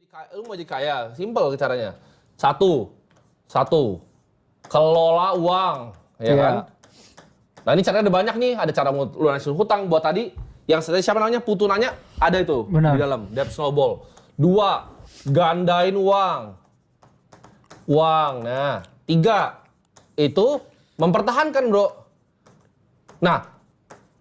Lu mau jadi kaya, simpel caranya. Satu, kelola uang, ya kan? Nah ini caranya ada banyak nih, ada cara lunasin hutang buat tadi. Yang tadi siapa namanya? Putu nanya, ada itu. Benar. Di dalam, debt snowball. 2, gandain uang. Nah 3, itu mempertahankan bro. Nah,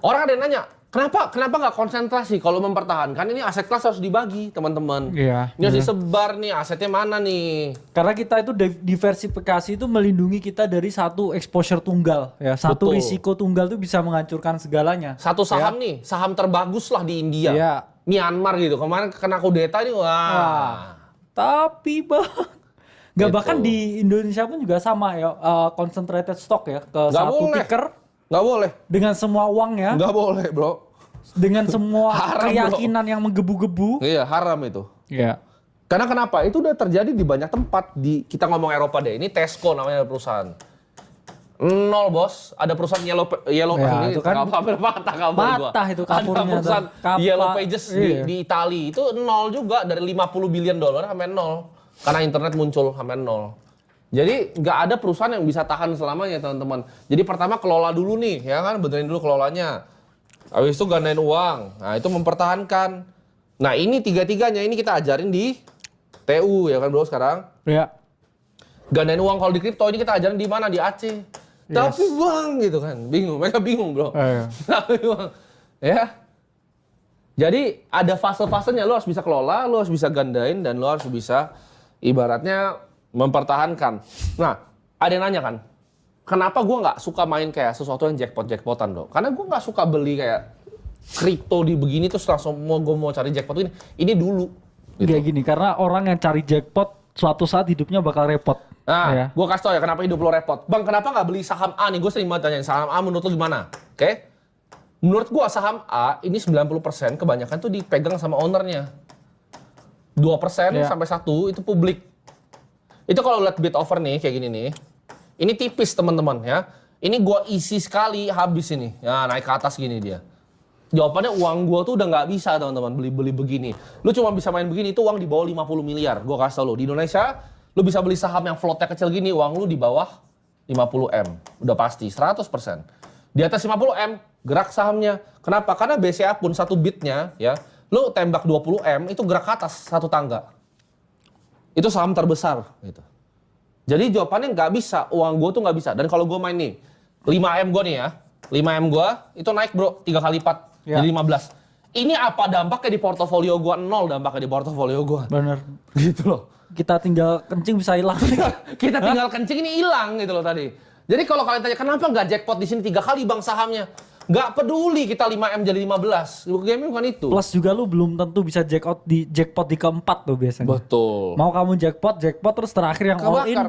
orang ada yang nanya, kenapa nggak konsentrasi kalau mempertahankan? Ini aset kelas harus dibagi, teman-teman. Iya. Ini harus disebar nih, asetnya mana nih? Karena kita itu diversifikasi itu melindungi kita dari satu exposure tunggal, ya. Satu Betul. risiko tunggal itu bisa menghancurkan segalanya. Satu saham nih, saham terbagus lah di India. Iya. Myanmar gitu. Kemarin kena kudeta nih, Wah. Tapi nggak Gitu. bahkan di Indonesia pun juga sama ya, concentrated stock ya ke Nggak satu boleh. ticker Nggak boleh. dengan semua uangnya, Nggak boleh, bro. dengan semua Haram, keyakinan yang menggebu-gebu. Iya, haram itu. Iya. Karena kenapa? Itu udah terjadi di banyak tempat. Kita ngomong Eropa deh. Ini Tesco namanya perusahaan. 0 bos. Ada perusahaan Yellow Ya, ini itu kan hampir patah kabel gua. patah itu kapurnya Ada perusahaan tuh. Yellow Pages Iya. di Itali. Itu 0 juga. Dari 50 billion dolar sampai 0. Karena internet muncul sampai 0. Jadi nggak ada perusahaan yang bisa tahan selamanya teman-teman. Jadi pertama kelola dulu nih, ya kan, benerin dulu kelolanya. Habis itu gandain uang. Nah itu mempertahankan. Nah ini tiga-tiganya ini kita ajarin di TU ya kan bro sekarang. Ya. Gandain uang kalau di kripto ini kita ajarin di mana? Di Aceh. Tapi bang gitu kan, bingung. Mereka bingung bro. Tapi bang, ya. Jadi ada fase-fasenya, lo harus bisa kelola, lo harus bisa gandain, dan lo harus bisa ibaratnya mempertahankan. Nah, ada yang nanya kan, kenapa gue nggak suka main kayak sesuatu yang jackpot-jackpotan bro? Karena gue nggak suka beli kayak kripto di begini terus langsung gue mau cari jackpot ini. Ini dulu. Gitu. Kayak gini, karena orang yang cari jackpot suatu saat hidupnya bakal repot. Nah, Ya. gue kasih tau ya kenapa hidup lo repot. Bang, kenapa nggak beli saham A nih? Gue sering banget tanyain, saham A menurut lo gimana? Oke? Menurut gue saham A ini 90% kebanyakan tuh dipegang sama ownernya. 2% sampai 1 itu publik. Itu kalau lihat bid offer nih, kayak gini nih. Ini tipis teman-teman ya. Ini gue isi sekali habis ini. Ya, naik ke atas gini dia. Jawabannya uang gue tuh udah nggak bisa teman-teman beli-beli begini. Lu cuma bisa main begini, itu uang di bawah 50 miliar. Gue kasih tau lu, di Indonesia lu bisa beli saham yang floatnya kecil gini, uang lu di bawah 50 M. Udah pasti, 100%. Di atas 50 M, gerak sahamnya. Kenapa? Karena BCA pun satu bitnya, ya, lu tembak 20 M, itu gerak ke atas satu tangga. Itu saham terbesar. Gitu. Jadi jawabannya nggak bisa, uang gue tuh nggak bisa. Dan kalau gue main nih, 5M gue nih ya, 5M gue itu naik bro, 3 kali lipat, jadi 15. Ini apa dampaknya di portofolio gue? 0 dampaknya di portofolio gue. Bener. Gitu loh. Kita tinggal kencing bisa hilang. Kita tinggal kencing ini hilang gitu loh tadi. Jadi kalau kalian tanya kenapa nggak jackpot di sini 3 kali bang sahamnya? Nggak peduli kita 5M jadi 15. Game bukan itu. Plus juga lu belum tentu bisa jackpot di keempat tuh biasanya. Betul. Mau kamu jackpot terus terakhir yang all in.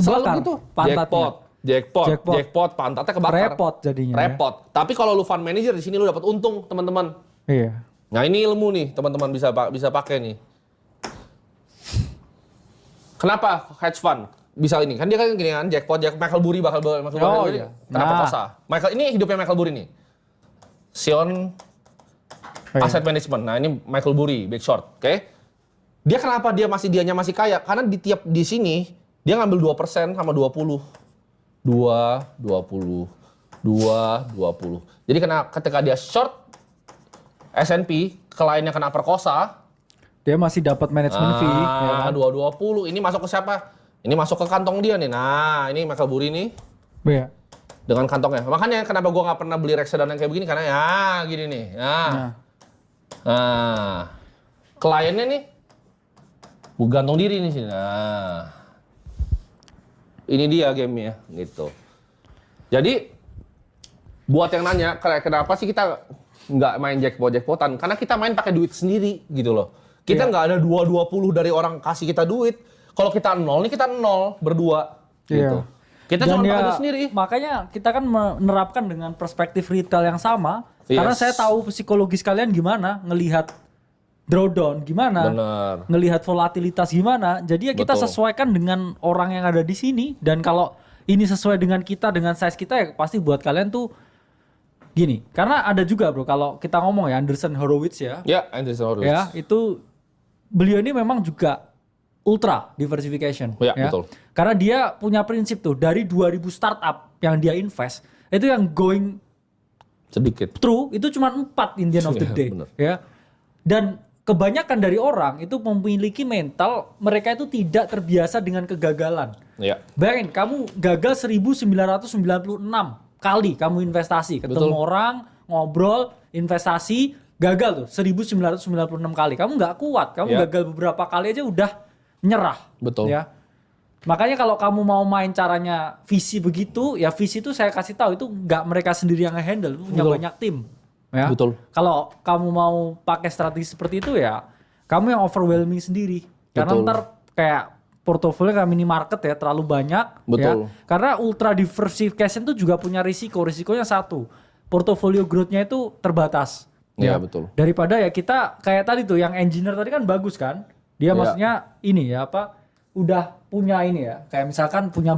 Selalu Kebakar gitu. pantatnya. Jackpot, pantatnya kebakar. Repot jadinya. Repot. Tapi kalau lu fund manager di sini lu dapat untung, teman-teman. Iya. Nah, ini ilmu nih, teman-teman bisa pakai nih. Kenapa hedge fund bisa ini? Kan dia kan gini kan, jackpot Michael Burry bakal iya. Kenapa kosa? Ini hidupnya Michael Burry nih. Sion Asset Management. Nah, ini Michael Burry, Big Short, oke? Dia kenapa dianya masih kaya? Karena di sini dia ngambil 2% sama 20. 20. Jadi ketika dia short S&P, kliennya kena perkosa, Dia masih dapat management fee. Ya kan? 220. Ini masuk ke siapa? Ini masuk ke kantong dia nih. Nah, ini Michael Burry nih. Iya. Dengan kantongnya. Makanya kenapa gue nggak pernah beli reksadana yang kayak begini, karena ya gini nih. Nah. Kliennya nih, gue gantung diri nih sini. Nah, ini dia gamenya gitu. Jadi buat yang nanya, kenapa sih kita nggak main jackpotan? Karena kita main pakai duit sendiri gitu loh. Kita nggak ada 220 dari orang kasih kita duit. Kalau kita 0 nih kita 0 berdua gitu. Kita cuma pakai duit sendiri. Makanya kita kan menerapkan dengan perspektif retail yang sama. Yes. Karena saya tahu psikologis kalian gimana ngelihat drawdown gimana, Bener. ngelihat volatilitas gimana. Jadi ya kita Betul. sesuaikan dengan orang yang ada di sini. Dan kalau ini sesuai dengan kita, dengan size kita, ya pasti buat kalian tuh gini. Karena ada juga bro, kalau kita ngomong ya Andreessen Horowitz ya. Ya, Andreessen Horowitz. Ya, itu beliau ini memang juga ultra diversification. Ya, betul. Karena dia punya prinsip tuh, dari 2000 startup yang dia invest, itu yang going Sedikit. true itu cuma 4 in the end of the Iya, day. bener. Ya. Dan kebanyakan dari orang itu memiliki mental mereka itu tidak terbiasa dengan kegagalan. Ya. Bayangin kamu gagal 1996 kali kamu investasi, ketemu Betul. orang, ngobrol, investasi, gagal tuh 1996 kali. Kamu nggak kuat, kamu Ya. gagal beberapa kali aja udah nyerah. Betul. Ya. Makanya kalau kamu mau main caranya visi begitu, ya visi itu saya kasih tahu itu nggak mereka sendiri yang handle, itu punya Betul. banyak tim. Ya. Betul. Kalau kamu mau pakai strategi seperti itu ya, kamu yang overwhelming sendiri. Karena Betul. ntar kayak portofolio kayak minimarket ya terlalu banyak. Betul. Ya. Karena ultra diversification itu juga punya risiko. Risikonya satu, portofolio growth-nya itu terbatas. Ya, betul. Daripada ya kita kayak tadi tuh yang engineer tadi kan bagus kan. Dia Ya. maksudnya ini ya apa? Udah punya ini ya. Kayak misalkan punya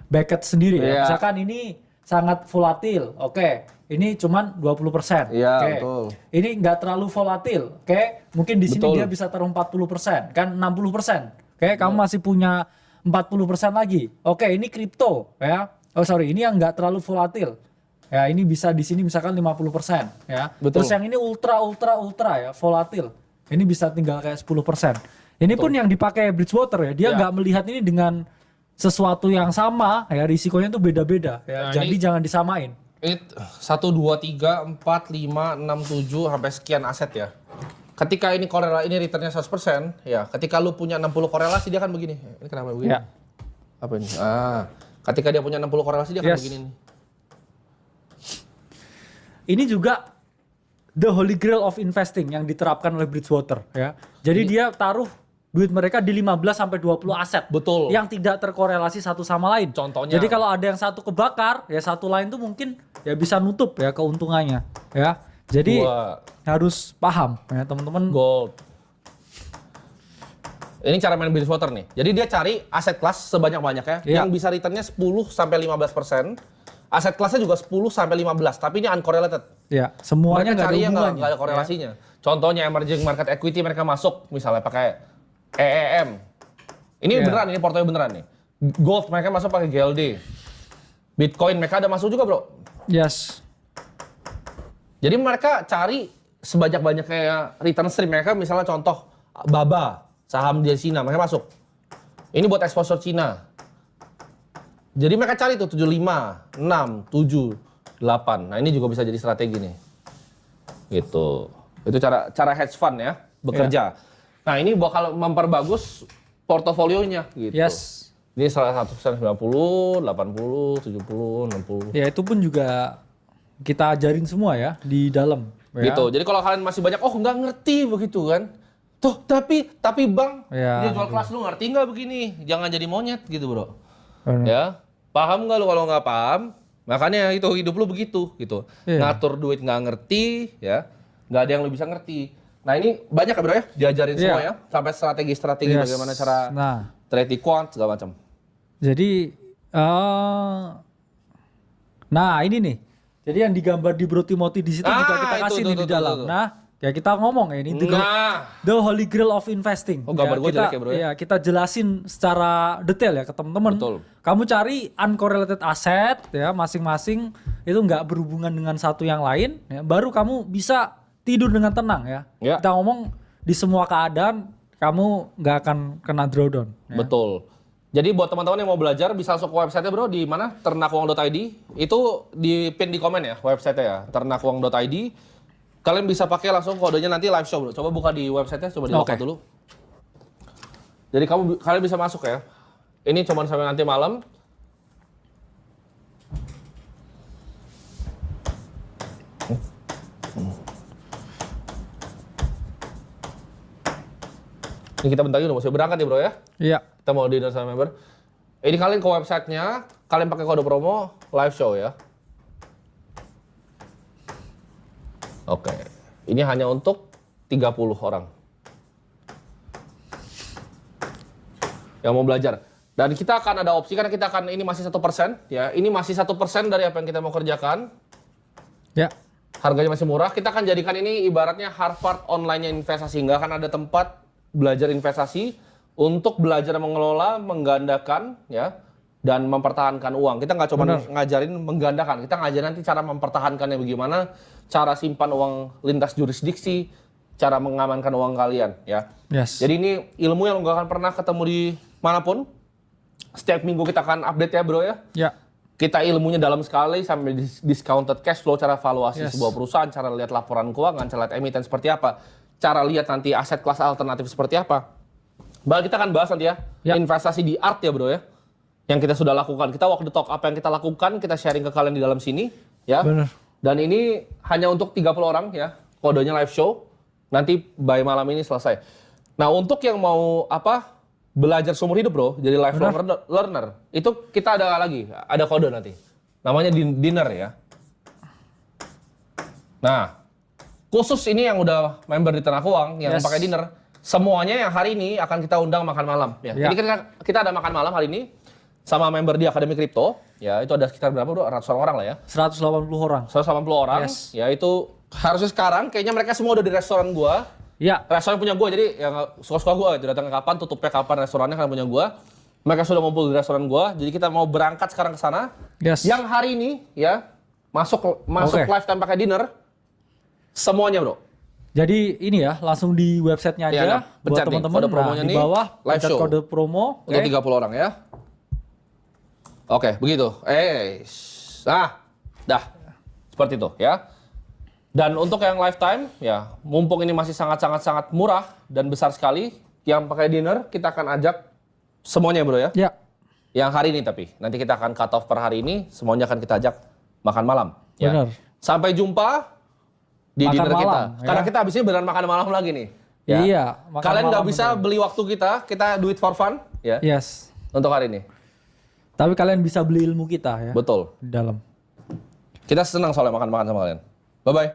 bucket sendiri ya. Ya. Misalkan ini sangat volatil. Oke. Ini cuman 20%. Iya, Oke. betul. Ini nggak terlalu volatil. Oke. Mungkin di sini Betul. dia bisa taruh 40%, kan 60%. Oke, kamu masih punya 40% lagi. Oke, ini kripto ya. Oh sorry, ini yang nggak terlalu volatil. Ya, ini bisa di sini misalkan 50% ya. Betul. Terus yang ini ultra ya, volatil. Ini bisa tinggal kayak 10%. Ini pun yang dipakai Bridgewater ya. Dia Ya. nggak melihat ini dengan sesuatu yang sama ya, risikonya tuh beda-beda ya. Nah, Jadi ini- jangan disamain. Ini 1, 2, 3, 4, 5, 6, 7 sampai sekian aset ya. Ketika ini ini returnnya 100%, ya ketika lu punya 60 korelasi dia akan begini. Ini kenapa begini? Ya. Apa ini? Ketika dia punya 60 korelasi dia akan Yes. begini nih. Ini juga the holy grail of investing yang diterapkan oleh Bridgewater ya. Jadi dia taruh duit mereka di 15 sampai 20 aset. Betul. Yang tidak terkorelasi satu sama lain. Contohnya. Jadi kalau ada yang satu kebakar, ya satu lain tuh mungkin ya bisa nutup ya keuntungannya ya. Jadi Gua harus paham ya teman-teman. gold. Ini cara main Bridgewater nih. Jadi dia cari aset kelas sebanyak-banyaknya Iya. yang bisa returnnya 10 sampai 15%. Aset kelasnya juga 10 sampai 15, tapi ini uncorrelated. Ya, semuanya Mereka nggak ada cari yang hubungannya. nggak ada korelasinya. Contohnya emerging market equity mereka masuk misalnya pakai EEM. Ini Iya. beneran, ini portofolio beneran nih. Gold mereka masuk pakai GLD. Bitcoin mereka ada masuk juga bro. Yes. Jadi mereka cari sebanyak-banyaknya return stream mereka, misalnya contoh BABA, saham di Cina mereka masuk. Ini buat exposure Cina. Jadi mereka cari tuh 75, 6, 7, 8. Nah ini juga bisa jadi strategi nih. Gitu. Itu cara hedge fund ya, bekerja. Nah ini bakal memperbagus portofolionya gitu. Yes. Ini salah satu 90, 80, 70, 60. Ya itu pun juga kita ajarin semua ya di dalam. Ya. Gitu. Jadi kalau kalian masih banyak, oh nggak ngerti begitu kan. Tuh, tapi bang, Ya, dia jual kelas lu ngerti nggak begini? Jangan jadi monyet gitu bro. Benar. Ya, paham nggak lu? Kalau nggak paham, makanya itu hidup lu begitu gitu. Iya. Ngatur duit nggak ngerti, ya, nggak ada yang lu bisa ngerti. Nah ini banyak ya bro ya, diajarin Iya. semua ya, sampai strategi-strategi Yes. bagaimana cara Nah, trade di quant segala macam. jadi nah ini nih. Jadi yang digambar di Bro Timothy di situ juga kita itu, kasih tuh, nih tuh, di dalam. tuh. Nah, ya kita ngomong ya ini Nah, the holy grail of investing. Oh, gambar Ya, gua kita, jelek ya, bro, ya? kita jelasin secara detail ya ke teman-teman. Betul. Kamu cari uncorrelated asset ya, masing-masing itu nggak berhubungan dengan satu yang lain ya, baru kamu bisa tidur dengan tenang ya. Ya. Kita ngomong di semua keadaan kamu nggak akan kena drawdown. Ya. betul. Jadi buat teman-teman yang mau belajar bisa masuk ke website-nya bro, di mana? ternakuang.id. Itu di pin di komen ya website-nya ya, ternakuang.id. Kalian bisa pakai langsung kodenya nanti live show bro. Coba buka di website-nya, coba di Oke. dulu. Jadi kalian bisa masuk ya. Ini cuma sampai nanti malam. Ini kita bentar lagi udah mau berangkat nih bro ya. Iya. Kita mau dinner sama member. Ini kalian ke websitenya, kalian pakai kode promo live show ya. Oke, ini hanya untuk 30 orang yang mau belajar. Dan kita akan ada opsi karena kita akan ini masih 1% ya. Ini masih 1% dari apa yang kita mau kerjakan. Ya. Harganya masih murah. Kita akan jadikan ini ibaratnya Harvard online investasi. Nggak akan ada tempat belajar investasi untuk belajar mengelola, menggandakan, ya, dan mempertahankan uang. Kita nggak cuma ngajarin menggandakan, kita ngajarin nanti cara mempertahankannya bagaimana, cara simpan uang lintas jurisdiksi, cara mengamankan uang kalian, ya. Yes. Jadi ini ilmu yang lo nggak akan pernah ketemu di manapun. Setiap minggu kita akan update ya bro ya. Ya. Kita ilmunya dalam sekali sampai discounted cash flow, cara valuasi sebuah perusahaan, cara lihat laporan keuangan, cara lihat emiten seperti apa, cara lihat nanti aset kelas alternatif seperti apa. Bahkan kita akan bahas nanti ya, investasi di art ya bro ya. Yang kita sudah lakukan. Kita walk the talk apa yang kita lakukan, kita sharing ke kalian di dalam sini ya. Bener. Dan ini hanya untuk 30 orang ya. Kodenya live show. Nanti by malam ini selesai. Nah, untuk yang mau belajar seumur hidup bro, jadi lifelong learner, itu kita ada lagi, ada kode nanti. Namanya dinner ya. Nah, khusus ini yang udah member di Tenang Uang, yang pakai dinner, semuanya yang hari ini akan kita undang makan malam. Ya. Jadi kita ada makan malam hari ini sama member di Akademi Kripto. Ya, itu ada sekitar berapa bro? Ratusan orang lah ya. 180 orang. 180 orang. Ya, itu harusnya sekarang, kayaknya mereka semua udah di restoran gua. Ya. Restoran punya gua, jadi yang suka-suka gua gitu, datang kapan, tutupnya kapan, restorannya kan punya gua. Mereka sudah ngumpul di restoran gua, jadi kita mau berangkat sekarang ke sana. Yes. Yang hari ini ya masuk lifetime pakai dinner semuanya bro. Jadi ini ya, langsung di websitenya aja Ya, nah, buat pencet nih, teman-teman. kode promonya di nih, bawah live pencet show. kode promo. Untuk 30 orang ya. Oke, begitu. Dah. Seperti itu ya. Dan untuk yang lifetime, ya mumpung ini masih sangat murah dan besar sekali, yang pakai dinner kita akan ajak semuanya bro ya. Ya. Yang hari ini tapi, nanti kita akan cut off per hari ini, semuanya akan kita ajak makan malam. Ya. Benar. Sampai jumpa di Makan dinner kita. malam, ya. Karena kita habis ini beneran makan malam lagi nih. Ya. Iya. makan Kalian nggak malam bisa beneran. beli waktu kita do it for fun. Ya. Yes. Untuk hari ini. Tapi kalian bisa beli ilmu kita ya. Betul. Di dalam. Kita senang soalnya makan-makan sama kalian. Bye-bye.